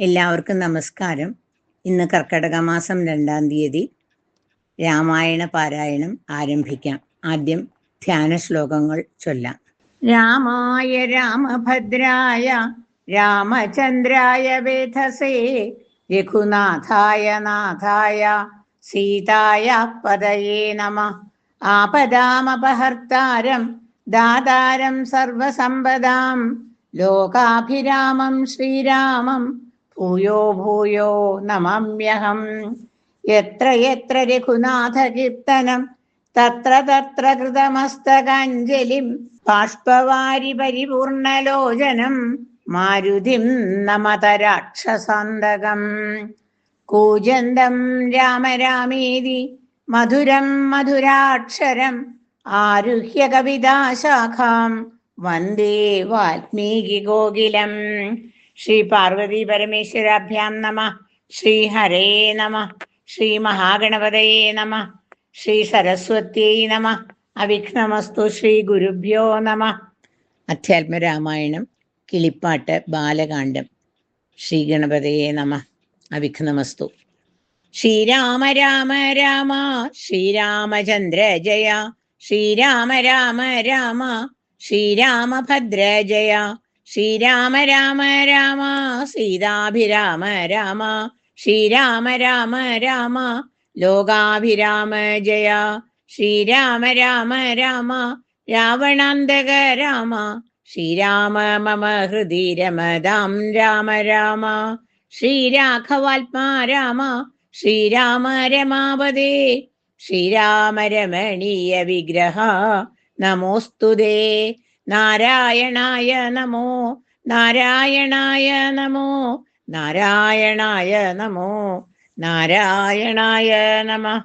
എല്ലാവർക്കും നമസ്കാരം. ഇന്ന് കർക്കടക മാസം 2-ാം തീയതി രാമായണ പാരായണം ആരംഭിക്കാം. ആദ്യം ധ്യാന ശ്ലോകങ്ങൾ ചൊല്ലാം. രാമായ രാമഭദ്രായ രാമചന്ദ്രായ വേധസേ രഘുനാഥായ നാഥായ സീതായ പദയേ നമഃ. ആപദാമപഹർത്താരം ദാതാരം സർവസമ്പദാം ലോകാഭിരാമം ശ്രീരാമം ഭൂയോ ഭൂയോ നമാമ്യഹം. യത്ര യത്ര രഘുനാഥ കീർത്തനം തത്ര തത്ര കൃതമസ്തകാഞ്ജലിം ബാഷ്പവാരി പരിപൂർണലോചനം മാരുതിം നമത രാക്ഷസാന്തകം. കൂജന്തം രാമ രാമേതി മധുരം മധുരാക്ഷരം ആരുഹ്യ കവിതാശാഖാം വന്ദേ വാൽമീകി കോകിലം. ശ്രീ പാർവതി പരമേശ്വരാഭ്യാം നമഃ. ശ്രീ ഹരേ നമഃ. ശ്രീ മഹാഗണപതയേ നമഃ. ശ്രീ സരസ്വത്യൈ നമഃ. അവിഘ്നമസ്തു. ശ്രീ ഗുരുഭ്യോ നമഃ. അധ്യാത്മരാമായണം കിളിപ്പാട്ട് ബാലകാണ്ഡം. ശ്രീ ഗണപതയേ നമഃ. അവിഘ്നമസ്തു. ശ്രീരാമ രാമ രാമ ശ്രീരാമചന്ദ്ര ജയ ശ്രീരാമ രാമ രാമ ശ്രീരാമഭദ്ര ജയ ശ്രീരാമ രാമ രാമ സീതാഭിരാമ രാമ ശ്രീരാമ രാമ രാമ ലോകാഭിരാമ ജയ ശ്രീരാമ രാമ രാമ രാവണാന്തക രാമ ശ്രീരാമ മമ ഹൃദി രമതാം രാമ രാമ ശ്രീരാഘവാത്മാ രാമ ശ്രീരാമ രമാപദേ ശ്രീരാമ രമണീയ വിഗ്രഹ നമോസ്തുതേ. നാരായണായ നമോ നാരായണായ നമോ നാരായണായ നമോ നാരായണായ നമഃ.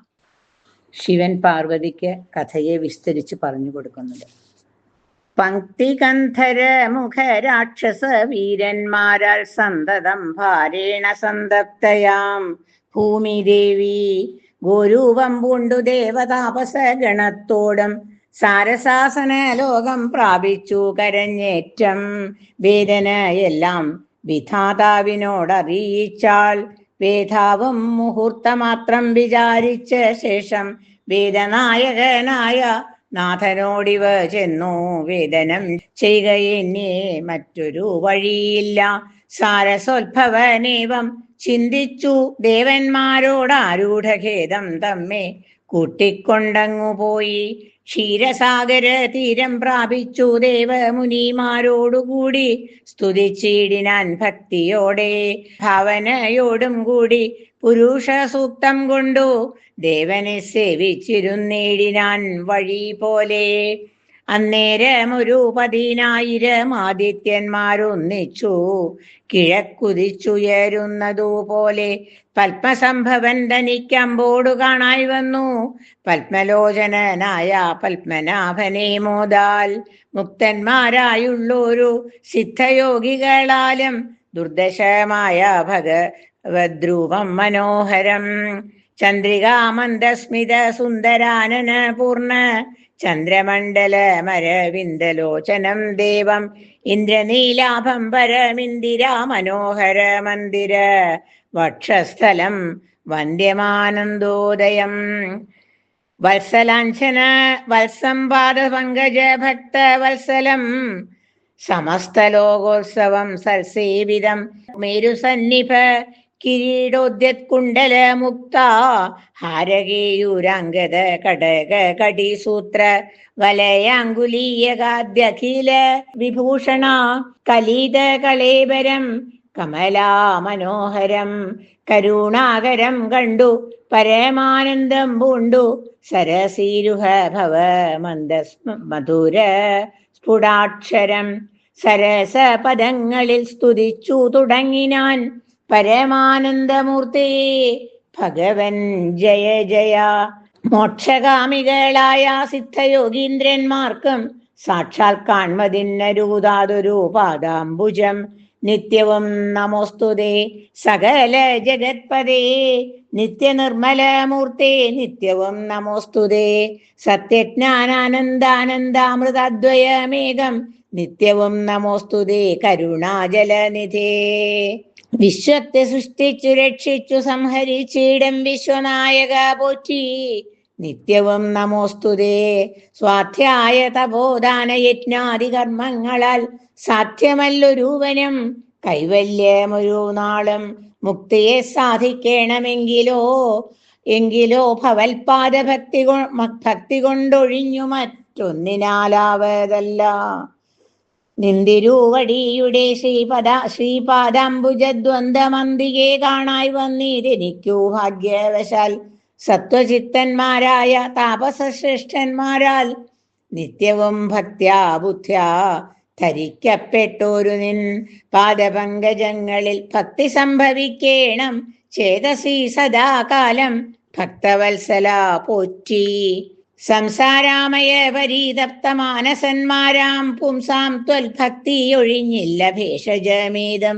ശിവൻ പാർവതിക്ക് കഥയെ വിസ്തരിച്ച് പറഞ്ഞു കൊടുക്കുന്നത്. പങ്ക്തികന്ധര മുഖ രാക്ഷസ വീരന്മാരാൽ സന്തതം ഭാരേണ സന്തപ്തയാം ഭൂമിദേവി ഗോരൂപം പൂണ്ടു ദേവതാപസ ഗണത്തോടും സാരസാസന ലോകം പ്രാപിച്ചു കരഞ്ഞേറ്റം വേദനയെല്ലാം വിധാതാവിനോടറിയിച്ചാൽ വേദാവും മുഹൂർത്തമാത്രം വിചാരിച്ച ശേഷം വേദനായകനായ നാഥനോടിവ ചെന്നു വേദനം ചെയ്യുകയെന്നേ മറ്റൊരു വഴിയില്ല. സാരസോത്ഭവനേവം ചിന്തിച്ചു ദേവന്മാരോടാരൂഢഖേദം തമ്മെ കൂട്ടിക്കൊണ്ടങ്ങുപോയി ക്ഷീരസാഗര തീരം പ്രാപിച്ചു ദേവമുനിമാരോടുകൂടി സ്തുതിച്ചിടിനാൻ ഭക്തിയോടെ ഭാവനയോടും കൂടി പുരുഷ സൂക്തം കൊണ്ടു ദേവനെ സേവിച്ചിരുന്നേടിനാൻ വഴി പോലെ. അന്നേരമൊരു 10,000 ആദിത്യന്മാരൊന്നിച്ചു കിഴക്കുതിച്ചുയരുന്നതുപോലെ പത്മസംഭവൻ തനിക്കമ്പോടു കാണായി വന്നു. പത്മലോചനനായ പത്മനാഭനെ മോദാൽ മുക്തന്മാരായുള്ളൊരു സിദ്ധയോഗികളാലും ദുർദശമായ ഭഗവദ്രൂപം മനോഹരം ചന്ദ്രികാമന്ദസ്മിത സുന്ദരാനന പൂർണ്ണ ചന്ദ്രമണ്ഡലമരവിന്ദലോചനം ദേവം ഇന്ദ്രനീലാഭം പരമിന്ദിരാ മനോഹര മന്ദിര വക്ഷസ്ഥലം വന്ദ്യമാനന്ദോദയം വത്സലാഞ്ഛന വത്സംപാദ പങ്കജ ഭക്ത വത്സലം സമസ്തലോകോത്സവം സൽസേവിതം മേരുസന്നിഭ കിരീടോദ്യത്കുണ്ടല മുക്ത ഹാരകേയൂരാംഗത കടക കടിസൂത്ര വലയാങ്കുലീയകാദ്യഖില വിഭൂഷണ കലീത കളേബരം കമലാ മനോഹരം കരുണാകരം കണ്ടു പരമാനന്ദം പൂണ്ടു സരസീരുഹ ഭവ മധുര സ്ഫുടാക്ഷരം സരസ പദങ്ങളിൽ സ്തുതിച്ചു തുടങ്ങിനാൻ പരമാനന്ദമൂർത്തേ ഭഗവൻ ജയ ജയ. മോക്ഷകാമികളായ സിദ്ധയോഗീന്ദ്രന്മാർക്കും സാക്ഷാൽ കാൺമതിന്നരൂതാതൊരു പാദാംബുജം നിത്യവും നമോസ്തുതേ. സകല ജഗത്പദേ നിത്യനിർമ്മലമൂർത്തേ നിത്യവും നമോസ്തുതേ. സത്യജ്ഞാനാനന്ദാനന്ദാമൃതദ്വയമേകം നിത്യവും നമോസ്തുതേ. കരുണാജലനിധേ വിശ്വത്തെ സൃഷ്ടിച്ചു രക്ഷിച്ചു സംഹരിച്ചിടം വിശ്വനായക പോറ്റി നിത്യവും നമോസ്തുതേ. സ്വാധ്യായ തപോദാന യജ്ഞാദി കർമ്മങ്ങളാൽ സാധ്യമല്ലൊരുവനും കൈവല്യമൊരു നാളും മുക്തിയെ സാധിക്കണമെങ്കിലോ ഭവൽപാദ ഭക്തി കൊണ്ടൊഴിഞ്ഞു മറ്റൊന്നിനാലാവതല്ല. നിന്തിരുവടിയുടെ ശ്രീപാദാംബുജദ്വന്ദ്വമന്തികെ കാണായി വന്നിതെനിക്കു ഭാഗ്യവശാൽ. സത്വചിത്തന്മാരായ താപസശ്രേഷ്ഠന്മാരാൽ നിത്യവും ഭക്ത്യാ ബുദ്ധ്യാ ധരിക്കപ്പെട്ടോരു നിൻ പാദപങ്കജങ്ങളിൽ ഭക്തി സംഭവിക്കേണം ചേതസി സദാകാലം ഭക്തവത്സല പോറ്റി. സംസാരാമയ പരീതപ്ത മാനസന്മാരാം പുംസാം ത്വൽഭക്തി ഒഴിഞ്ഞില്ല ഭേഷജമേദം.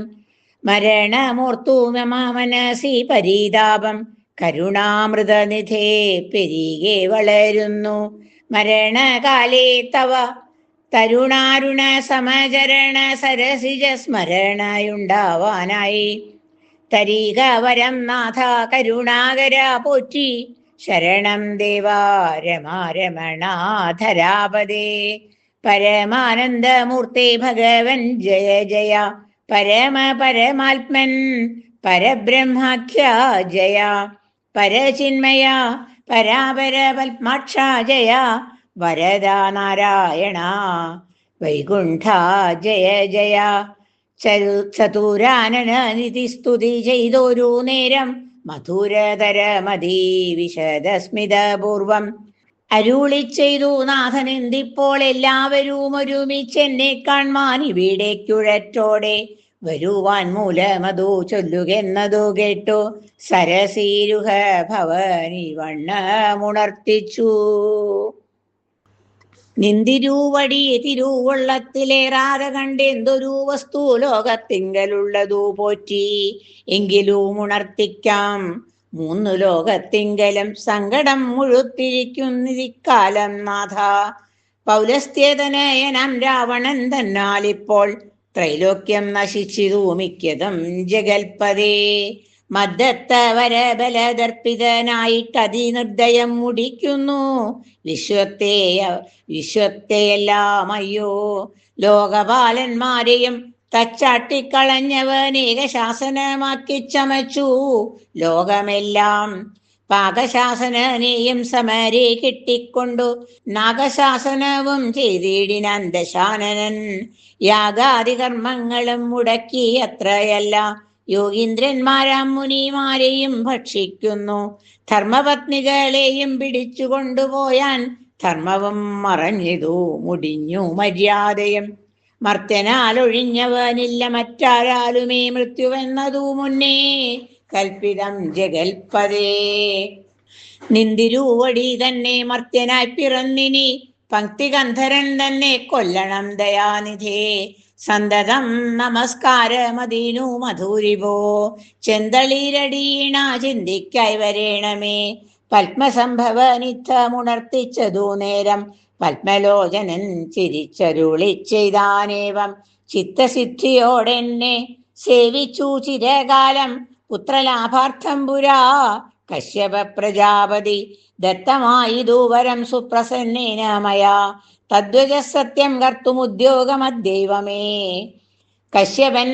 മരണമൂർത്തു മമ മനസി പരീതാപം കരുണാമൃതനിധേ പെരികെ വളരുന്നു. മരണകാലേ തവ തരുണാരുണ സമചരണ സരസിജ സ്മരണയുണ്ടാവാനായി തരീക വരം നാഥ കരുണാകര പോറ്റി. ശരണം ദേവാ രമാരമണാധരാപദേ. പരമാനന്ദമൂർത്തേ ഭഗവൻ ജയ ജയ. പരമാത്മൻ പരബ്രഹ്മാഖ്യ ജയ. പരചിന്മയ പരാപര പത്മാക്ഷ ജയ. വരദാ നാരായണ വൈകുണ്ഠ ജയ ജയ. ചതുരാനന നിധിസ്തുതി ചെയ്തൊരു നേരം മധുരതരമതി വിശദസ്മിതപൂർവം അരുളി ചെയ്തു നാഥൻ. എന്തിപ്പോൾ എല്ലാവരും ഒരുമിച്ചെന്നെ കാൺമാൻ ഇവിടേക്കുഴറ്റോടെ വരുവാൻ മൂലമതു ചൊല്ലുകെന്നതു കേട്ടു സരസീരുഹ ഭവനി വണ്ണമുണർത്തിച്ചു. നിന്തിരുവടി തിരുവള്ളത്തിലേറാതെ കണ്ടെന്തൊരു വസ്തു ലോകത്തിങ്കലുള്ളതു പോറ്റി. എങ്കിലും ഉണർത്തിക്കാം 3 ലോകത്തിങ്കലും സങ്കടം മുഴുത്തിരിക്കുന്നിരിക്കാലം നാഥ. പൗലസ്ത്യതനയനം രാവണൻ തന്നാലിപ്പോൾ ത്രൈലോക്യം നശിച്ചിതു മിക്കതും ജഗൽപദേ. മദ്ദത്തവരബലദർപ്പിതനായിട്ടതിനിർദ്ദയം മുടിക്കുന്നു വിശ്വത്തെയെല്ലാം അയ്യോ. ലോകപാലന്മാരെയും തച്ചാട്ടിക്കളഞ്ഞവനേക ശാസനമാക്കി ചമച്ചു ലോകമെല്ലാം. പാകശാസനനെയും സമരെ കിട്ടിക്കൊണ്ടു നാഗശാസനവും ചെയ്തിടിനാൻ ദശാനനൻ. യാഗാദി കർമ്മങ്ങളും മുടക്കി അത്രയല്ല യോഗീന്ദ്രന്മാരാം മുനിമാരെയും ഭക്ഷിക്കുന്നു. ധർമ്മപത്നികളെയും പിടിച്ചു കൊണ്ടുപോയാൻ ധർമ്മവും മറഞ്ഞിതു മുടിഞ്ഞു മര്യാദയും. മർത്യനാലൊഴിഞ്ഞവനില്ല മറ്റാരാലുമേ മൃത്യുവെന്നതു മുന്നേ കൽപ്പിതം ജഗൽപദേ. നിന്തിരുവടി തന്നെ മർത്യനായി പിറന്നിനി പങ്ക്തികന്ധരൻ തന്നെ കൊല്ലണം ദയാനിധേ. സന്തതം നമസ്കാരമദീനു മധുരിവോ ചെന്തളിരടീണ ചിന്തിക്കായി വരേണമേ. പത്മസംഭവനിത്തമുണർത്തിച്ചതു നേരം പത്മലോചനൻ ചിരിച്ചരുളി ചെയ്താനേവം. ചിത്തസിദ്ധിയോടെന്നെ സേവിച്ചു ചിരകാലം പുത്രലാഭാർത്ഥം പുരാ കശ്യപ പ്രജാപതി. ദത്തമായിതു വരം സുപ്രസന്നേന മയാ തദ്വജ സത്യം കർത്തുമുദ്യോഗമദ്ദൈവമേ. കശ്യപൻ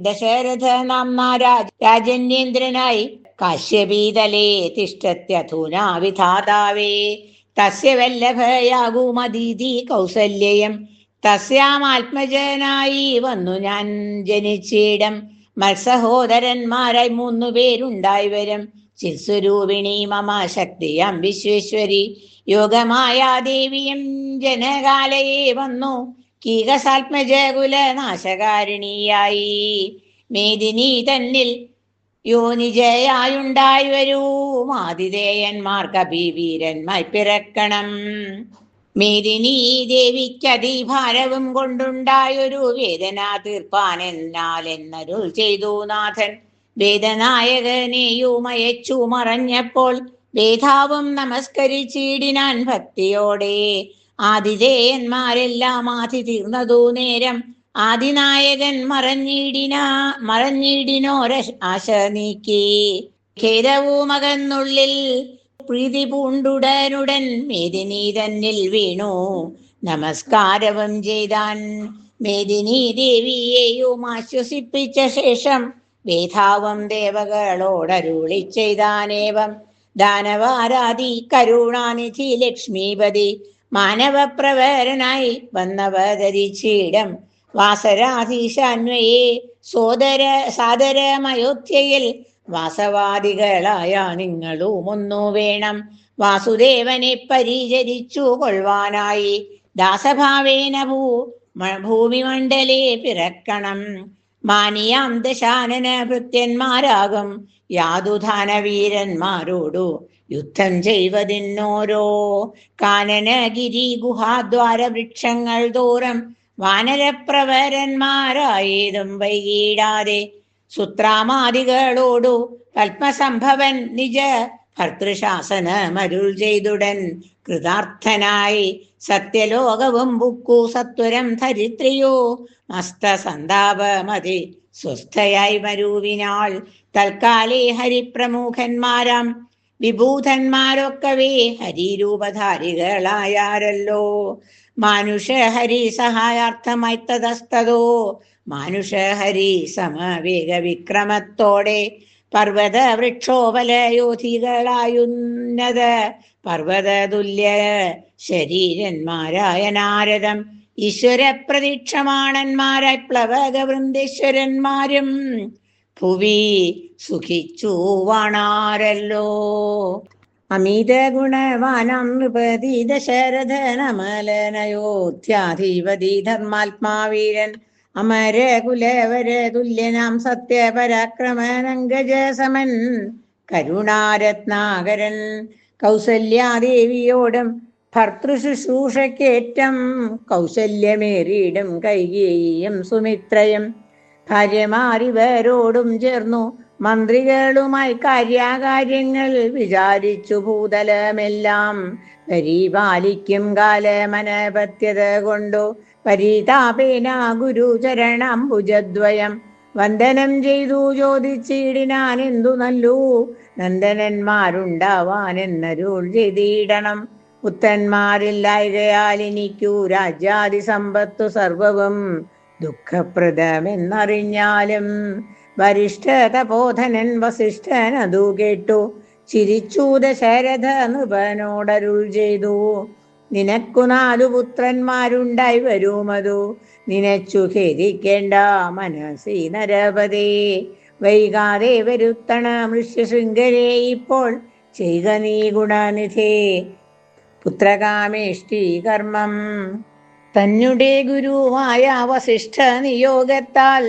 ദശരഥ നാംനാ രാജന്യേന്ദ്രനായി കാശ്യപീതലേ തിഷ്ഠത്യധുനാ വിധാതാവേ. തസ്യ വല്ലഭയാകുമദീതി കൗസല്യം തസ്യാമാത്മജനായി വന്നു ഞാൻ ജനിച്ചിടം. മത്സഹോദരന്മാരായി 3 പേരുണ്ടായി വരും. ചിത്സ്വരൂപിണി മമ ശക്തിയം വിശ്വേശ്വരി. യോഗമായ ദേവിയും ജനകാലയെ വന്നു കീകസാത്മജകുല നാശകാരിണിയായി. മേദിനി തന്നിൽ യോനിജയായുണ്ടായി വരൂ ആതിഥേയന്മാർ കപിവീരന്മായി പിറക്കണം. മേദിനി ദേവിക്കതിഭാരവും കൊണ്ടുണ്ടായൊരു വേദന തീർപ്പാൻ എന്നരുൾ ചെയ്തു നാഥൻ. വേദനായകനെയുമയച്ചു മറഞ്ഞപ്പോൾ വേദാവും നമസ്കരിച്ചിടിനാൻ ഭക്തിയോടെ. ആതിഥേയന്മാരെല്ലാം ആതി തീർന്നതു നേരം ആദിനായകൻ മറഞ്ഞിടിനോരാശ നീക്കി. ഖേദവുമകന്നുള്ളിൽ പ്രീതി പൂണ്ടുടനുടൻ മേദിനി തന്നിൽ വീണു നമസ്കാരവും ചെയ്താൻ. മേദിനി ദേവിയെയും ആശ്വസിപ്പിച്ച ശേഷം വേദാവും ദേവകളോടരുളി ചെയ്താനേവം. ദാനവാരാധി കരുണാനിധി ലക്ഷ്മീപതി മാനവപ്രവരനായി വന്നവതരിച്ചിടം വാസരാധീശാന്വയെ സാദരമയോധ്യയിൽ വാസവാദികളായ നിങ്ങളും ഒന്നു വേണം. വാസുദേവനെ പരിചരിച്ചു കൊള്ളുവാനായി ദാസഭാവേന ഭൂമിമണ്ഡലേ പിറക്കണം. മാനിയാം ദശാനന ഭൃത്യന്മാരാകും യാതുധാനവീരന്മാരോടു യുദ്ധം ചെയ്വതിന്നോരോ. കാനനഗിരി ഗുഹാദ്വാര വൃക്ഷങ്ങൾ തോറും വാനരപ്രവരന്മാരായതും വൈകിടാതെ സുത്രാമാദികളോടു പത്മസംഭവൻ നിജ ഭർത്തൃശാസനമരുൾ ചെയ്തുടൻ കൃതാർത്ഥനായി. സത്യലോകവും ബുക്കു സത്വരം ധരിത്രിയോ മസ്തസന്താപമതി സ്വസ്ഥയായി മരുവിനാൾ. തൽക്കാലേ ഹരിപ്രമുഖന്മാരാം വിഭൂതന്മാരൊക്കവേ ഹരിരൂപധാരികളായാരല്ലോ. മാനുഷഹരി സഹായാർത്ഥമായി തതസ്തതോ മാനുഷഹരി സമവേഗ വിക്രമത്തോടെ പർവ്വത വൃക്ഷോപലയോധികളായുന്നത് പർവ്വത തുല്യ ശരീരന്മാരായ നാരദം ഈശ്വര പ്രതീക്ഷമാണന്മാരായി പ്ലവക വൃന്ദേശ്വരന്മാരും ഭുവി സുഖിച്ചു വാണാരല്ലോ. അമിത ഗുണവാനം നൃപതി ദശരഥനമലനയോധ്യാധിപതി ധർമാത്മാവീരൻ അമരകുലവര തുല്യനാം സത്യപരാക്രമനങ്കജസമൻ കരുണാരത്നാകരൻ. കൗസല്യാദേവിയോടും ഭർത്തൃശുശ്രൂഷക്കേറ്റം കൗശല്യമേറിയിടും കൈകേയിയും സുമിത്രയും ഭാര്യമാരിവരോടും ചേർന്നു മന്ത്രികളുമായി കാര്യാകാര്യങ്ങൾ വിചാരിച്ചു ഭൂതലമെല്ലാം പരിപാലിക്കും കാലമനപത്യത കൊണ്ടു പരിതാപേന ഗുരുചരണാംബുജദ്വയം വന്ദനം ചെയ്തു ചോദിച്ചിടിനാൻ എന്തു നല്ലു നന്ദനന്മാരുണ്ടാവാൻ എന്നരുൾ ചെയ്തിടണം. പുത്രന്മാരില്ലായകയാൽ എനിക്കു രാജ്യാദി സമ്പത്തു സർവവും ദുഃഖപ്രദമെന്നറിഞ്ഞാലും. വരിഷ്ഠ തപോധനൻ വസിഷ്ഠൻ അതു കേട്ടു ചിരിച്ചു ദശരഥ നൃപനോടരുൾ ചെയ്തു. നിനക്കു 4 പുത്രന്മാരുണ്ടായി വരുമതു നിനച്ചു ഖേദിക്കേണ്ട മനസ്സി നരപതേ. വൈകാതെ വരുത്തണ മൃഷ്യശൃംഖലേ ഇപ്പോൾ ചെയ്ക നീ ഗുണനിധേ പുത്രകാമേഷ്ടി കർമ്മം. തന്നുടെ ഗുരുവായ വസിഷ്ഠ നിയോഗത്താൽ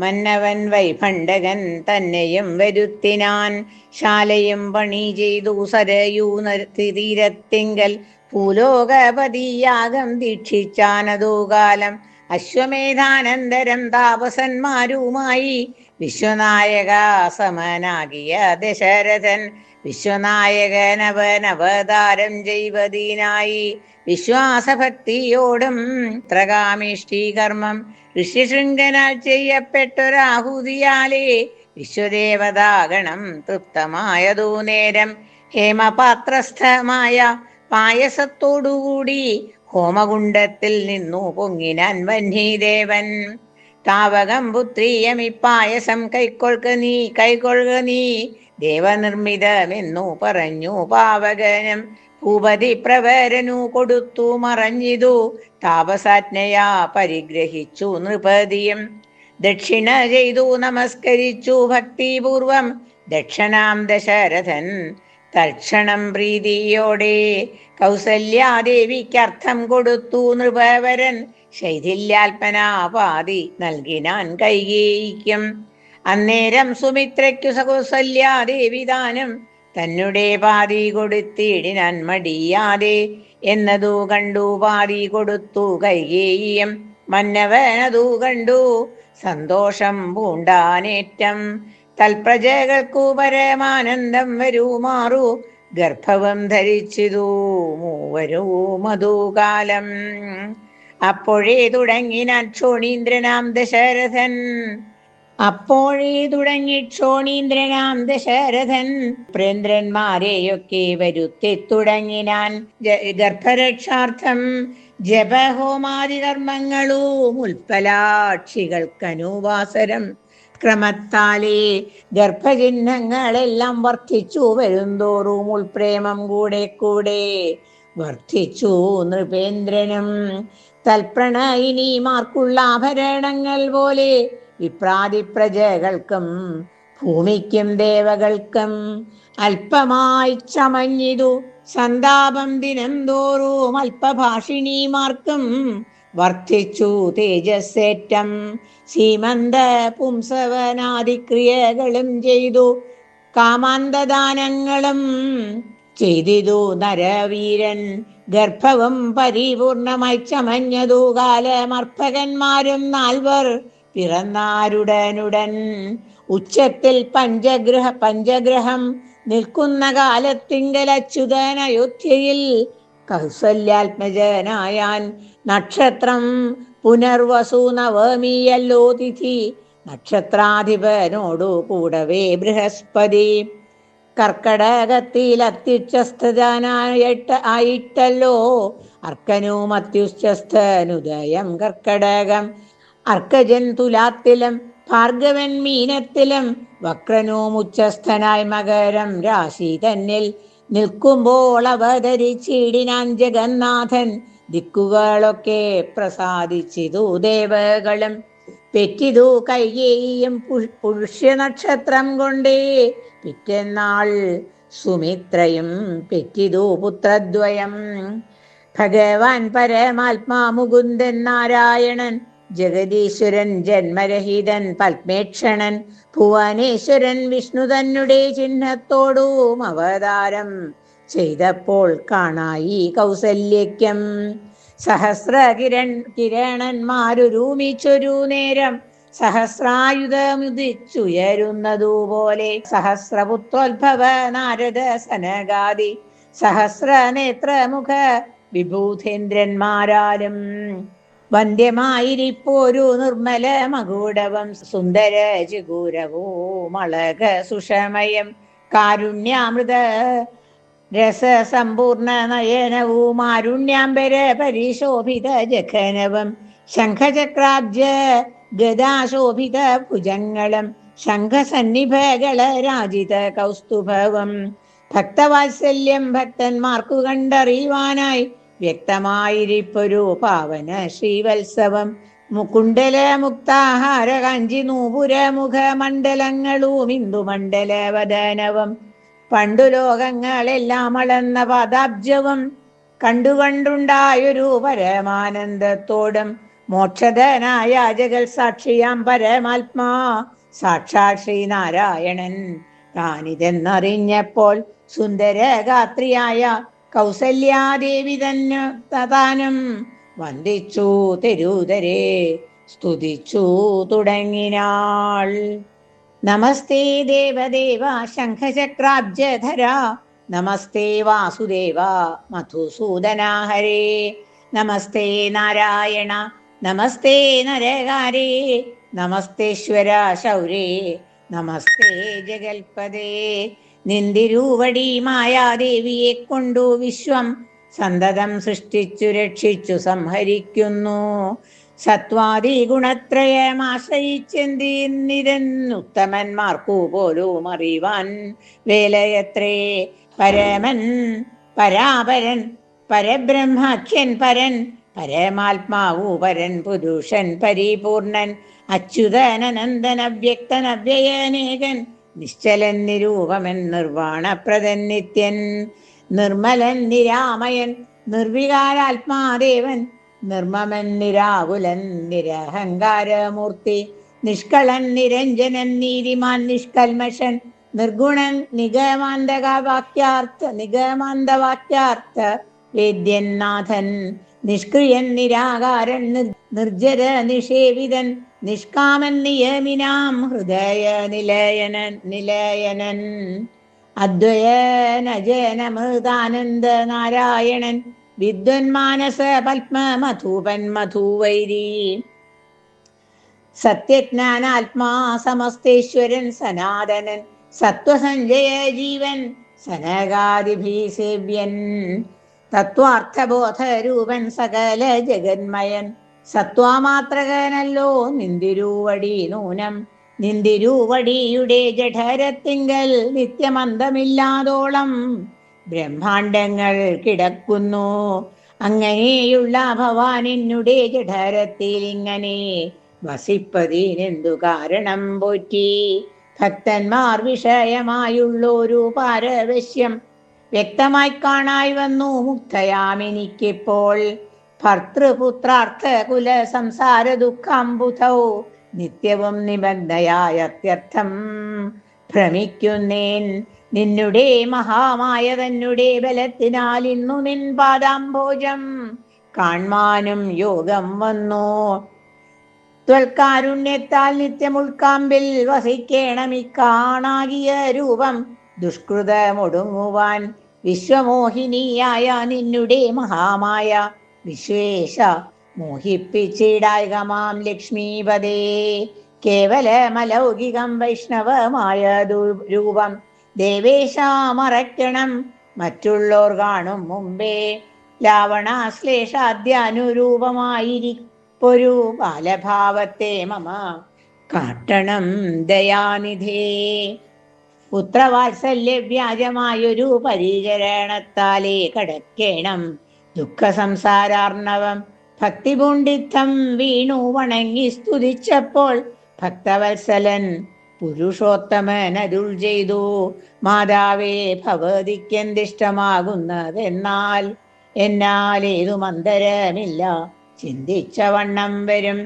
മന്നവൻ വൈഭണ്ഡകൻ തന്നെയും വരുത്തിനാൻ. ശാലയും പണി ചെയ്തു സരയൂ തീരത്തിങ്കൽ ഭൂലോകപതിയാകം ദീക്ഷിച്ചാനതു കാലം. അശ്വമേധാനന്തരം താപസന്മാരുമായി വിശ്വനായക സമനാകിയ ദശരഥൻ വിശ്വനായകനവനവതാരം ചെയ്വതീനായി. വിശ്വാസഭക്തിയോടും പുത്രകാമേഷ്ടി കർമ്മം ഋഷ്യശൃംഖനാൽ ചെയ്യപ്പെട്ടൊരാഹുതിയാലേ വിശ്വദേവതാഗണം തൃപ്തമായതു നേരം ഹേമപാത്രസ്ഥമായ പായസത്തോടുകൂടി ഹോമകുണ്ടത്തിൽ നിന്നു പൊങ്ങിനാൻ വഹ്നിദേവൻ. താവകം പുത്രീയമിപ്പായസം കൈക്കൊള്ളുക നീ ദേവനിർമ്മിതമെന്നു പറഞ്ഞു പാവകനും. ഭൂപതി പ്രവരനു കൊടുത്തു മറഞ്ഞിതു താപസാജ്ഞയാ പരിഗ്രഹിച്ചു നൃപതിയും. ദക്ഷിണ ചെയ്തു നമസ്കരിച്ചു ഭക്തിപൂർവം ദക്ഷനാം ദശരഥൻ തൽക്ഷണം പ്രീതിയോടെ. കൗസല്യാദേവിക്കർത്ഥം കൊടുത്തു നൃപവരൻ ശൈഥില്യാൽപനാപാതി നൽകിനാൻ കൈകേയിക്കും. അന്നേരം സുമിത്രയ്ക്കു കൗസല്യാദേവി ദാനം തന്നെ പാതി കൊടുത്തിടിനാൻ മടിയാതെ എന്നതു കണ്ടു പാതി കൊടുത്തു കൈകേയിയും. മന്നവനതു കണ്ടു സന്തോഷം പൂണ്ടാനേറ്റം. തൽപ്രജകൾക്കു പരമാനന്ദം വരുമാറു ഗർഭവം ധരിച്ചിതു മൂവരും മധുകാലം. അപ്പോഴേ തുടങ്ങിനാൻ ക്ഷോണീന്ദ്രനാം ദശരഥൻ. പുത്രേന്ദ്രന്മാരെയൊക്കെ വരുത്തി തുടങ്ങിനാൻ ഗർഭരക്ഷാർത്ഥം. ജപഹോമാദി കർമ്മങ്ങളും ഉൽപ്പലാക്ഷികൾക്കനുവാസരം. ക്രമത്താലേ ഗർഭചിഹ്നങ്ങളെല്ലാം വർദ്ധിച്ചു വരുന്തോറും ഉൾപ്രേമം കൂടെ കൂടെ വർദ്ധിച്ചു നൃപേന്ദ്രനും. തൽപ്രണയിനിമാർക്കുള്ള ആഭരണങ്ങൾ പോലെ വിപ്രാതി പ്രജകൾക്കും ഭൂമിക്കും ദേവകൾക്കും അല്പമായി ചമഞ്ഞിതു സന്താപം ദിനം തോറും. അല്പഭാഷിണിമാർക്കും വർദ്ധിച്ചു തേജസ്സേറ്റം. സീമന്ത പുംസവനാദിക്രിയകളും ചെയ്തു കാമാന്തദാനങ്ങളും ചെയ്തിതു നരവീരൻ. ഗർഭവും പരിപൂർണമായി ചമഞ്ഞതു കാലമർഭകന്മാരും 4 പിറന്നാരുടനുടൻ. ഉച്ചത്തിൽ പഞ്ചഗ്രഹം നിൽക്കുന്ന കാലത്തിങ്കൽ അച്യുതൻ അയോധ്യയിൽ കൗസല്യാത്മജനായാൻ. നക്ഷത്രം പുനർവസു നവമിയല്ലോ തിഥി. നക്ഷത്രാധിപനോടു കൂടവേ ബൃഹസ്പതി. കർക്കടകത്തിൽ അത്യുച്ചസ്ഥനായിട്ടല്ലോ അർക്കനും അത്യുച്ചസ്ഥനുദയം കർക്കടകം. അർക്കജൻ തുലാത്തിലും ഭാർഗവൻ മീനത്തിലും വക്രനും ഉച്ചസ്ഥനായി മകരം രാശി തന്നിൽ നിൽക്കുമ്പോൾ അവതരിച്ചിടിനാൻ ജഗന്നാഥൻ. ദിക്കുകളൊക്കെ പ്രസാദിച്ചിതു ദേവകളും. പെറ്റിതു കൈകേയിയും പുഷ്യനക്ഷത്രം കൊണ്ടേ. പിറ്റെന്നാൾ സുമിത്രയും പെറ്റിതു പുത്രദ്വയം. ഭഗവാൻ പരമാത്മാ മുകുന്ദൻ നാരായണൻ ജഗദീശ്വരൻ ജന്മരഹിതൻ പത്മേക്ഷണൻ ഭുവനേശ്വരൻ വിഷ്ണു തന്നെ ചിഹ്നത്തോടും അവതാരം ചെയ്തപ്പോൾ കാണായി കൗസല്യയ്ക്കും. കിരണന്മാരുരൂമിച്ചൊരു നേരം സഹസ്രായുധമുദിച്ചുയരുന്നതുപോലെ. സഹസ്രപുത്രോത്ഭവ നാരദ സനകാദി സഹസ്രനേത്രമുഖ വിഭൂതേന്ദ്രന്മാരാലും വന്ധ്യമായിരിപ്പോരു നിർമ്മല മകുടവും സുന്ദര ചിഗൂരവും അളക സുഷമയം കാരുണ്യാമൃത രസസമ്പൂർണ നയനവും ആരുണ്യാംബര പരിശോഭിത ജഖനവും ശംഖചക്രാബ്ജ ഗദാശോഭിത ഭുജങ്ങളും ശംഖസന്നിഭകള രാജിത കൗസ്തുഭവും. ഭക്തവാത്സല്യം ഭക്തന്മാർക്കു കണ്ടറിയുവാനായി വ്യക്തമായിരിപ്പൊരു പാവന ശ്രീവത്സവം. മുകുണ്ടല മുക്താഹാര കാഞ്ചി നൂപുര മുഖമണ്ഡലങ്ങളും ഇന്ദുമണ്ഡലവദനവും പണ്ടു ലോകങ്ങളെല്ലാം അളന്ന പാദാബ്ജവും കണ്ടുകൊണ്ടുണ്ടായൊരു പരമാനന്ദത്തോടും മോക്ഷധനായ ജഗൽ സാക്ഷിയാം പരമാത്മാ സാക്ഷാൽ ശ്രീനാരായണൻ താനിതെന്നറിഞ്ഞപ്പോൾ സുന്ദരഗാത്രിയായ കൗസല്യാദേവി താനും വന്ദിച്ചു തെരുതരെ സ്തുതിച്ചു തുടങ്ങിനാൾ. നമസ്തേ ദേവദേവ ശംഖചക്രാബ്ജധര നമസ്തേ വാസുദേവ മധുസൂദനാ ഹരേ നമസ്തേ നാരായണ നമസ്തേ നരകാരേ നമസ്തേശ്വര ശൗരേ നമസ്തേ ജഗൽപദേ. നിന്തിരൂവടി മായാദേവിയെ കൊണ്ടു വിശ്വം സന്തതം സൃഷ്ടിച്ചു രക്ഷിച്ചു സംഹരിക്കുന്നു. സത്വാദി ഗുണത്രയമാശ്രയിച്ചെന്തിരുത്തമന്മാർക്കു പോലും അറിവാൻ വേലയത്രേ. പരമൻ പരാപരൻ പരബ്രഹ്മാഖ്യൻ പരൻ പരമാത്മാവു പരൻ പുരുഷൻ പരിപൂർണൻ അച്യുതനനന്ദൻ അവ്യക്തൻ അവ്യയനേകൻ നിശ്ചലൻ നിരൂപമൻ നിർവാണപ്രദൻ നിത്യൻ നിർമ്മലൻ നിരാമയൻ നിർവികാരാത്മാദേവൻ നിർമ്മമൻ നിരാകുലൻ നിരഹങ്കാരമൂർത്തി നിഷ്കളൻ നിരഞ്ജനൻ നീതിമാൻ നിഷ്കൽമഷൻ നിർഗുണൻ നിഗമാന്തവാക്യാർത്ഥ വേദ്യൻ നാഥൻ നിഷ്ക്രിയൻ നിരാകാരൻ നിർജ്ജര നിഷേവിതൻ നിഷ്കാമൻ നിയമിനാം ഹൃദയ നിലയനൻ അദ്വയനജനമൃതാനന്ദ നാരായണൻ വിദ്വന്മാനസ പത്മമധൂപൻ മധുവൈരി സത്യജ്ഞാനാത്മാ സമസ്തേശ്വരൻ സനാതനൻ സത്വസഞ്ജയ ജീവൻ സനകാദിഭീസേവ്യൻ തത്വാർത്ഥബോധരൂപൻ സകല ജഗന്മയൻ സത്വാമാത്രകനല്ലോ നിന്തിരുവടി നൂനം നിന്തിരുവടിയുടെ ജഠരത്തിങ്കൽ നിത്യമന്തമില്ലാതോളം ബ്രഹ്മാണ്ടങ്ങൾ കിടക്കുന്നു. അങ്ങനെയുള്ള ഭവാൻ എന്നുടെ ജഠരത്തിൽ ഇങ്ങനെ വസിപ്പതിനെന്തു കാരണം പോറ്റി? ഭക്തന്മാർ വിഷയമായുള്ളൊരു പാരവശ്യം വ്യക്തമായി കാണായി വന്നു മുക്തയാമെനിക്കിപ്പോൾ. ഭർത്തൃപുത്രാർത്ഥ കുല സംസാര ദുഃഖാംബുധൗ നിത്യവും നിബന്ധയായ അത്യർത്ഥം ഭ്രമിക്കുന്നേൻ. നിന്നുടെ മഹാമായ തന്നുടെ ബലത്തിനാൽ ഇന്നു നിൻ പാദാംഭോജം കാൺമാനും യോഗം വന്നു. ത്വൽക്കാരുണ്യത്താൽ നിത്യമുൾക്കാമ്പിൽ വസിക്കേണമിക്കാണാകിയ രൂപം ദുഷ്കൃതമൊടുങ്ങുവാൻ വിശ്വമോഹിനിയായ നിന്നുടെ മഹാമായ വിശ്വേശ മോഹിപ്പിച്ചിടായകമാം ലക്ഷ്മീപദേ. കേവലമലൗകികം വൈഷ്ണവമായ രൂപം ദേവേശ മറയ്ക്കണം മറ്റുള്ളോർ കാണും മുമ്പേ. ലാവണാശ്ലേഷാദ്യാനുരൂപമായിരിപ്പൊരു ബാലഭാവത്തെ മമ കാട്ടണം ദയാനിധേ. പുത്രവാത്സല്യ വ്യാജമായൊരു പരിചരണത്താലേ കടക്കേണം ദുഃഖ സംസാരാർണവം. ഭക്തിപൂണ്ടിത്തം വീണു വണങ്ങി സ്തുതിച്ചപ്പോൾ ഭക്തവത്സലൻ പുരുഷോത്തമൻ അരുൾ ചെയ്തു, മാതാവേ ഭഗവതിക്കെന്തിഷ്ടമാകുന്നതെന്നാൽ ഏതു മന്ദരമില്ല ചിന്തിച്ച വണ്ണം വരും.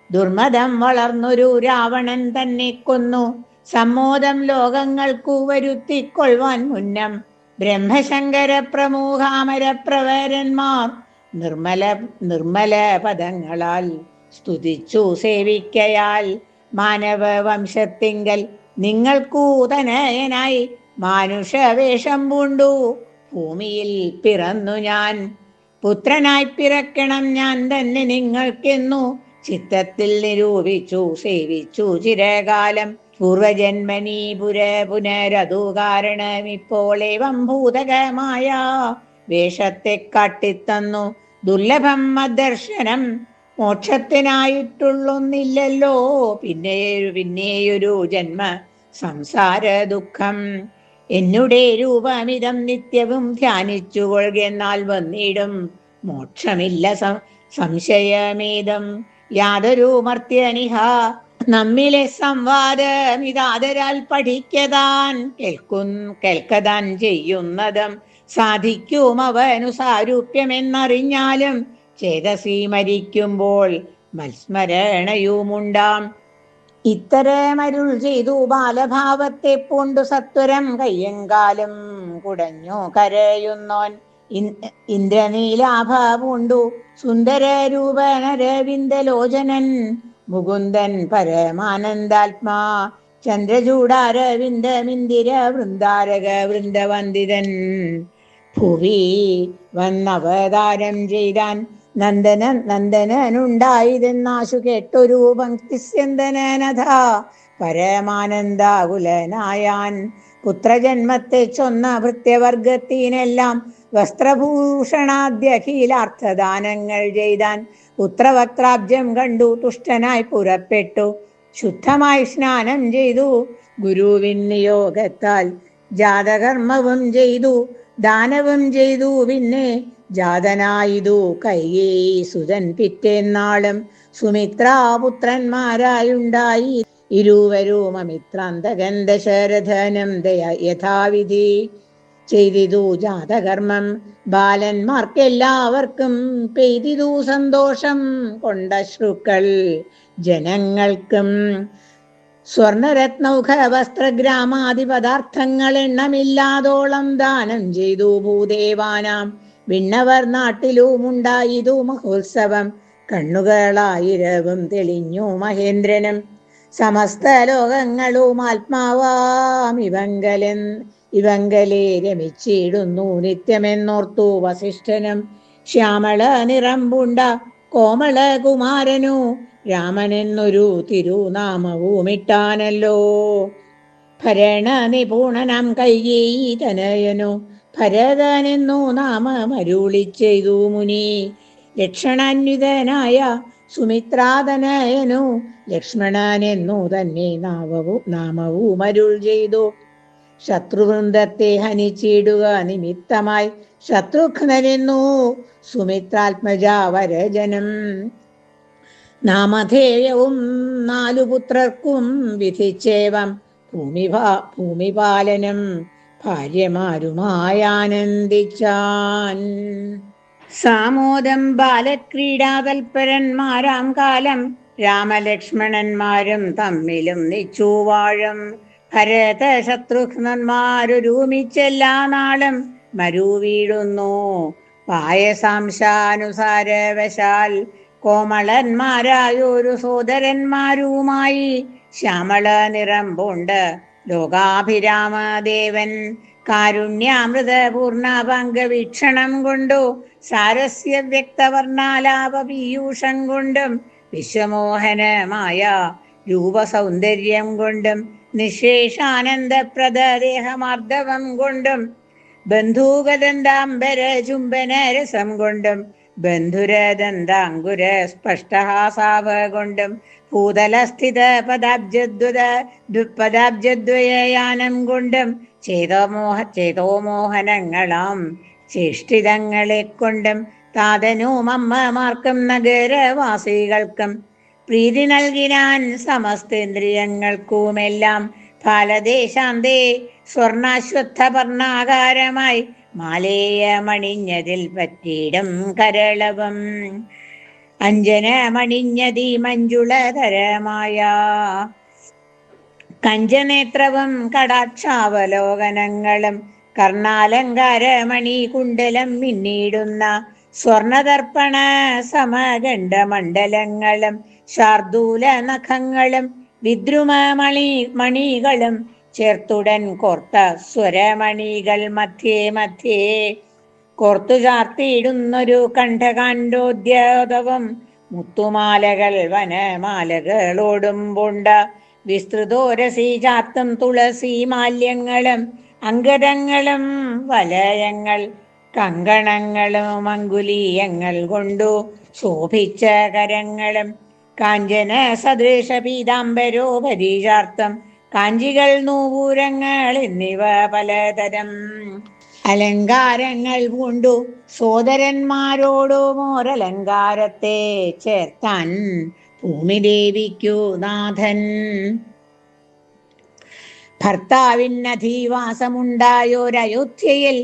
ദുർമതം വളർന്നൊരു രാവണൻ തന്നെ കൊന്നു സമ്മോദം ലോകങ്ങൾക്കു വരുത്തിക്കൊള്ളുവാൻ മുന്നം ബ്രഹ്മശങ്കര പ്രമുഖാമര പ്രവരന്മാർ നിർമ്മല പദങ്ങളാൽ സ്തുതിച്ചു സേവിക്കയാൽ മാനവ വംശത്തിങ്കൽ നിങ്ങൾക്കു തനയനായി മാനുഷവേഷം പൂണ്ടു ഭൂമിയിൽ പിറന്നു ഞാൻ. പുത്രനായി പിറക്കണം ഞാൻ തന്നെ നിങ്ങൾക്കെന്നു ചിത്തത്തിൽ നിരൂപിച്ചു സേവിച്ചു ചിരകാലം. പൂർവജന്മനീ പുനരതു കാരണം ഇപ്പോളേവം ഭൂതകമായ വേഷത്തെ കാട്ടിത്തന്നു. ദുർലഭം അദർശനം മോക്ഷത്തിനായിട്ടുള്ളൊന്നില്ലല്ലോ പിന്നെയൊരു ജന്മ സംസാര ദുഃഖം. എന്നുടെ രൂപമിതം നിത്യവും ധ്യാനിച്ചു കൊള്ളുകയെന്നാൽ വന്നിടും മോക്ഷമില്ല സംശയമേതം. യാതൊരു മർത്യനിഹ നമ്മിലെ സംവാദം ഇതാദരാൽ പഠിക്കതാൻ കേൾക്കതാൻ ചെയ്യുന്നതും സാധിക്കും അവനു സാരൂപ്യമെന്നറിഞ്ഞാലും ചേതസി മരിക്കുമ്പോൾ മത്സ്മരണയുമുണ്ടാം. ഇത്തരമരുൾ ചെയ്തു ബാലഭാവത്തെ പൂണ്ടു സത്വരം കയ്യങ്കാലും കുടഞ്ഞു കരയുന്നോൻ. ഇന്ദ്രനീലാഭ പൂണ്ടു സുന്ദരരൂപനരവിന്ദലോചനൻ മുകുന്ദൻ പരമാനന്ദാത്മാ ചന്ദ്രചൂടാരവിന്ദമിന്ദിര വൃന്ദാരക വൃന്ദവന്ദിതൻ ഭുവി വന്നവതാരം ചെയ്താൻ. നന്ദനുണ്ടായതെന്നാശു കേട്ടൊരു പങ്ക്തിസ്യന്തനഥ പരമാനന്ദാകുലനായാൻ. പുത്രജന്മത്തെ ചൊന്ന ഭൃത്യവർഗത്തിനെല്ലാം വസ്ത്രഭൂഷണാദ്യഖിലാർത്ഥദാനങ്ങൾ ചെയ്താൻ. പുത്രവക്രാബ്ജം കണ്ടു തുഷ്ടനായി പുറപ്പെട്ടു ശുദ്ധമായി സ്നാനം ചെയ്തു ഗുരുവിൻ നിയോഗത്താൽ ജാതകർമ്മവും ചെയ്തു ദാനവും ചെയ്തു. പിന്നെ ജാതനായിതു കൈകേയി സുതൻ പിറ്റേന്നാളും സുമിത്രാപുത്രന്മാരായുണ്ടായി ഇരുവരും അമിത്രാന്തകൻ ദശരഥനും യഥാവിധി ചെയ്തിതു ജാതകർമ്മം. ബാലന്മാർക്കെല്ലാവർക്കും പെയ്തിതു സന്തോഷം കൊണ്ട ശ്രുക്കൾ ജനങ്ങൾക്കും. സ്വർണരത്നൗഖ വസ്ത്രഗ്രാമാദി പദാർത്ഥങ്ങൾ എണ്ണമില്ലാതോളം ദാനം ചെയ്തു ഭൂദേവാനാം. വിണ്ണവർ നാട്ടിലുമുണ്ടായിതു മഹോത്സവം. കണ്ണുകളായിരവും തെളിഞ്ഞു മഹേന്ദ്രനും. സമസ്ത ലോകങ്ങളും ആത്മാവാം ഇവങ്കലെ രമിച്ചിടുന്നു നിത്യമെന്നോർത്തു വസിഷ്ഠനും. ശ്യാമള നിറംപുണ്ട കോമള കുമാരനു രാമനെന്നൊരു തിരുനാമവുമിട്ടാനല്ലോ. ഭരണ നിപുണനം കൈകേയി തനയനു ഭരതനെന്നു നാമമരുളി ചെയ്തു മുനി. ലക്ഷണാന്വിതനായ സുമിത്രാതനയനു ലക്ഷ്മണനെന്നു തന്നെ നാമവും അരുൾ ചെയ്തു. ശത്രുവൃന്ദത്തെ ഹനിച്ചിടുക നിമിത്തമായി ശത്രുഘ്നെന്നു സുമിത്രാത്മജ വരജനം. നാമധേയവും 4 പുത്രർക്കും വിധിച്ചേവം ഭൂമിപാലനം ഭാര്യമാരുമായി ആനന്ദിച്ചാൻ. സാമോദം ബാലക്രീഡാതൽപരന്മാരാം കാലം രാമലക്ഷ്മണന്മാരും തമ്മിലും നിച്ചുവാഴും. ഭരത ശത്രുഘ്നന്മാരൊരുമിച്ചെല്ലാ നാളും മരുവീടുന്നു. പായസാംശാനുസാരവശാൽ കോമളന്മാരായൊരു സോദരന്മാരുമായി ശ്യാമള നിറം പൂണ്ട് ലോകാഭിരാമദേവൻ കാരുണ്യാമൃതപൂർണ പങ്കവീക്ഷണം കൊണ്ടു സാരസ്യ വ്യക്തവർണാലാപ പീയൂഷം കൊണ്ടും വിശ്വമോഹനമായ രൂപസൗന്ദര്യം കൊണ്ടും നിശേഷാനന്ദപ്രദ ദേഹമാർദ്ദവം കൊണ്ടും ബന്ധൂകദന്താംബര ചുംബന രസം കൊണ്ടും ബന്ധുരദന്താങ്കുര സ്പഷ്ടഹാസാവ കൊണ്ടും ഭൂതലസ്ഥിത പദാബ്ജദ്വയാനം കൊണ്ടും ചേതോമോഹനങ്ങളാം ചേഷ്ടിതങ്ങളെ കൊണ്ടും താതനും അമ്മമാർക്കും നഗരവാസികൾക്കും പ്രീതി നൽകിനാൻ സമസ്തേന്ദ്രിയങ്ങൾക്കുമെല്ലാം. ഫലദേശാന്തേ സ്വർണാശ്വത്ഥപർണാകാരമായി മാലേയമണിഞ്ഞതിൽ പറ്റിയിടും കരളവും അഞ്ജനമണിഞ്ഞതി മഞ്ജുളതരമായ കഞ്ചനേത്രവും കടാക്ഷാവലോകനങ്ങളും കർണാലങ്കാരമണി കുണ്ടലം മിന്നിടുന്ന സ്വർണദർപ്പണ സമഗണ്ഡമണ്ഡലങ്ങളും ശാർദൂല നഖങ്ങളും വിദ്രുമമണികളും ചേർത്തുടൻ കോർത്ത സ്വരമണികൾ മധ്യേ കോർത്തു ചാർത്തിയിടുന്നൊരു കണ്ഠകാണ്ഡോദ്യോതവും മുത്തുമാലകൾ വനമാലകളോടും പൂണ്ട വിസ്തൃതോരസി ചാർത്തും തുളസി മാല്യങ്ങളും അങ്കരങ്ങളും വലയങ്ങൾ കങ്കണങ്ങളും അങ്കുലീയങ്ങൾ കൊണ്ടു ശോഭിച്ച കരങ്ങളും കാഞ്ചന സദൃശ പീതാംബരോപരി ചാർത്തം കാഞ്ചികൾ നൂപൂരങ്ങൾ എന്നിവ പലതരം അലങ്കാരങ്ങൾ പൂണ്ടു സോദരന്മാരോടുമോരലങ്കാരത്തെ ചേർത്താൻ ഭൂമിദേവിക്കു നാഥൻ. ഭർത്താവിനധിവാസമുണ്ടായോരയോധ്യയിൽ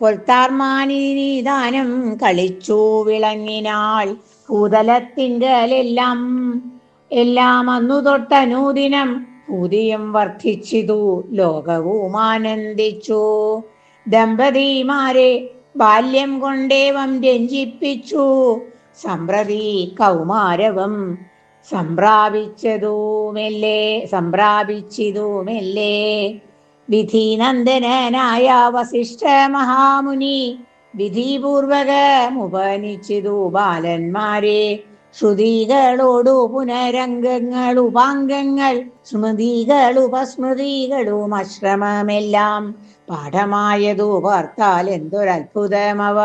പൊൽത്താർമാനിദാനം കളിച്ചു വിളങ്ങിനാൾ. ഭൂതലത്തിങ്കലെല്ലാം അന്നു തൊട്ടനൂദിനം ഭൂതിയും വർദ്ധിച്ചിതു ലോകവും ആനന്ദിച്ചു. ദമ്പതിമാരെ ബാല്യം കൊണ്ടേവം രഞ്ജിപ്പിച്ചു സമ്പ്രതി കൗമാരവും സംപ്രാപിച്ചിതു മെല്ലെ. വിധിനന്ദനായ വസിഷ്ഠ മഹാമുനി വിധിപൂർവകമുപനിച്ചിതു ബാലന്മാരെ. ശ്രുതികളോടു പുനരംഗങ്ങൾ ഉപാംഗങ്ങൾ സ്മൃതികളുപസ്മൃതികളും അശ്രമമെല്ലാം പാഠമായതു പാർത്താൽ എന്തൊരത്ഭുതമവ.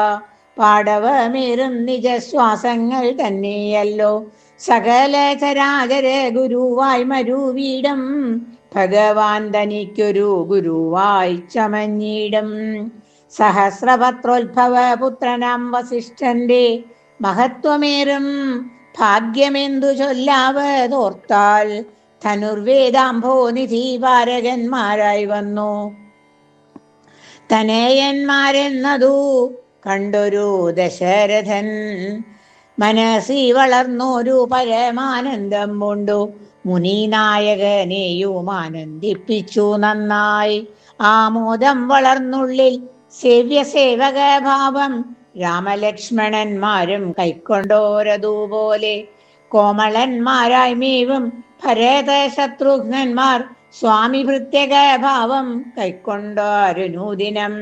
പാടവമേറും നിജശ്വാസങ്ങൾ തന്നെയല്ലോ സകല ചരാചര ഗുരുവായി മരുവീടും ഭഗവാൻ തനിക്കൊരു ഗുരുവായി ചമഞ്ഞിടും. സഹസ്രപത്രോത്ഭവ പുത്രനാം വസിഷ്ഠന്റെ മഹത്വമേറും ഭാഗ്യമെന്തു ചൊല്ലാവതോർത്താൽ ധനുർവേദാംഭോ നിധി പാരകന്മാരായി വന്നു. തനയന്മാരെന്നതു കണ്ടൊരു ദശരഥൻ മനസ്സി വളർന്നൊരു പരമാനന്ദം കൊണ്ടു മുനിനായകനെയും ആനന്ദിപ്പിച്ചു നന്നായി. ആമോദം വളർന്നുള്ളിൽ സേവ്യസേവകഭാവം രാമലക്ഷ്മണന്മാരും കൈക്കൊണ്ടോരതുപോലെ. കോമളന്മാരായി മേവും ഭരത ശത്രുഘ്നന്മാർ സ്വാമി ഭൃത്യകഭാവം കൈക്കൊണ്ടോരുനൂദിനം.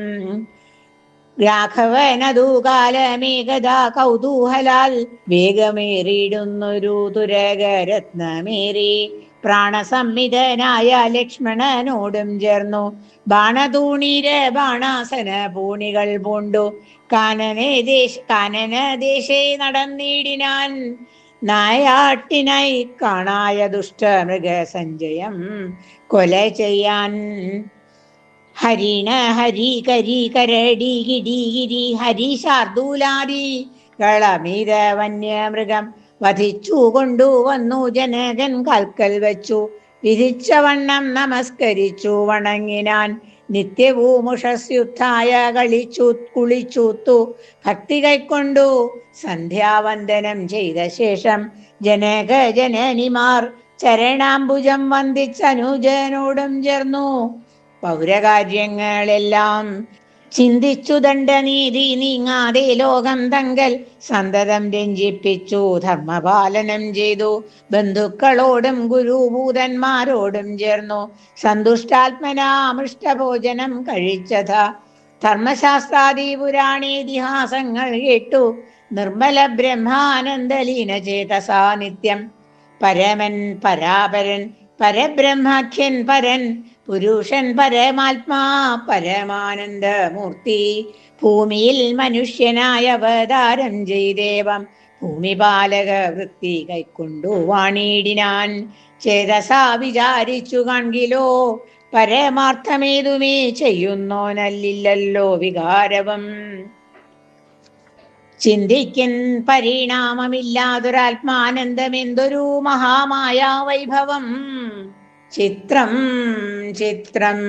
രാഘവനതു കാലമേകഥാ കൗതൂഹലാൽ വേഗമേറിയിടുന്നൊരു തുരകരത്നമേറി. പ്രാണസംമിതനായ ലക്ഷ്മണനോടും ചേർന്നു ബാണതൂണീര ബാണാസന പൂണികൾ പൂണ്ടു കാനനദേശേ നടന്നിടിനാൻ. നായാട്ടിനായി കാണായ ദുഷ്ടമൃഗസഞ്ചയം കൊല ചെയ്യാൻ. ഹരിണ ഹരി കരി കരടി ഗിരി ഗിരി ഹരി ശാർദൂലാദി കളമീര വന്യമൃഗം വധിച്ചു കൊണ്ടുവന്നു ജനകൻ കാൽക്കൽ വച്ചു. വിധിച്ചവണ്ണം നമസ്കരിച്ചു വണങ്ങിനാൻ. നിത്യവും ഉഷസ്യുദ്ധായ കുളിച്ചൂത്തു ഭക്തി കൈക്കൊണ്ടു സന്ധ്യാവന്ദനം ചെയ്ത ശേഷം ജനക ജനനിമാർ ചരണാംബുജം വന്ദിച്ചനുജനോടും ചേർന്നു പൗരകാര്യങ്ങളെല്ലാം ചിന്തിച്ചു ദണ്ഡനീതി നീങ്ങാതെ ലോകം തങ്കൽ സന്തതം രഞ്ജിപ്പിച്ചു ധർമ്മപാലനം ചെയ്തു. ബന്ധുക്കളോടും ഗുരുഭൂതന്മാരോടും ചേർന്നു സന്തുഷ്ടാത്മനാമൃഷ്ടഭോജനം കഴിച്ചത. ധർമ്മശാസ്ത്രാദി പുരാണേതിഹാസങ്ങൾ കേട്ടു നിർമ്മല ബ്രഹ്മാനന്ദലീന ചേതസാ നിത്യം. പരമൻ പരാപരൻ പരബ്രഹ്മാഖ്യൻ പരൻ പുരുഷൻ പരമാത്മാ പരമാനന്ദമൂർത്തി ഭൂമിയിൽ മനുഷ്യനായ അവതാരം ചെയ്ദേവം ഭൂമിപാലക വൃത്തി കൈക്കൊണ്ടു വാണിടിനാൻ. ചേതസാ വിചാരിച്ചു കാൺകിലോ പരമാർത്ഥമേതുമേ ചെയ്യുന്നോനല്ലില്ലല്ലോ വികാരവും. ചിന്തിക്കൻ പരിണാമമില്ലാതൊരാത്മാനന്ദമെന്തൊരു മഹാമായ വൈഭവം. ചിത്രം ചിത്രം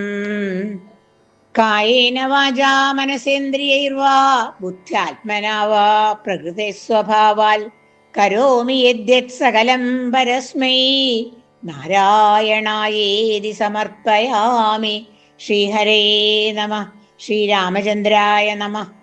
കായേന വാചാ മനസേന്ദ്രിയൈർവാ ബുദ്ധ്യാത്മനാ വാ പ്രകൃതി സ്വഭാവാൽ കരോമി യദ്യത് സകലം പരസ്മൈ നാരായണായേതി സമർപ്പയാമി. ശ്രീഹരേ നമഃ. ശ്രീരാമചന്ദ്രായ നമഃ.